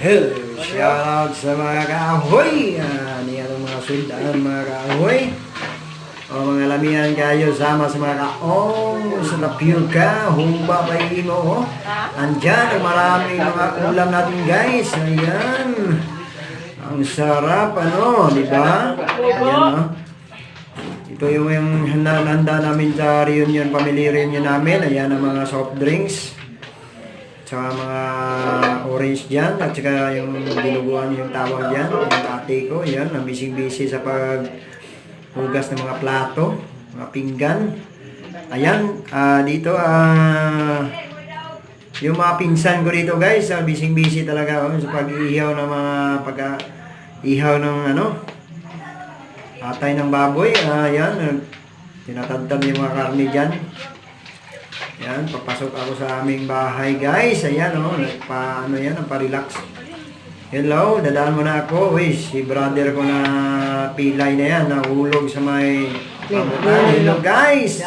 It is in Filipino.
Hello, shoutout sa mga kahoy. Yan ang mga sundan, mga kahoy. O mga lamihan kayo, sama sa mga kaong, sa tapioca, humba pa mo. Andyan, ang maraming mga ulam natin guys. Ayan. Ang sarap, ano, di ba? Ayan, no? Ito yung handa namin sa reunion, family reunion namin. Ayan ang mga soft drinks. Tsaka mga orange dyan. At saka yung dinuguan yung tawag dyan. Yung ate ko. Ayan, ang busy-busy sa paghugas ng mga plato. Mga pinggan. Ayan, dito yung mga pinsan ko dito guys. Busy-busy talaga sa pag-ihaw ng mga ihaw ng atay ng baboy. Ayan, tinatadtad yung mga karne dyan. Ayan, papasok ako sa aming bahay guys. Ayan, nagpa-relax. Hello, dadaan mo na ako. Uy, si brother ko na pilay na yan, nahulog sa may pamutan. Hello guys.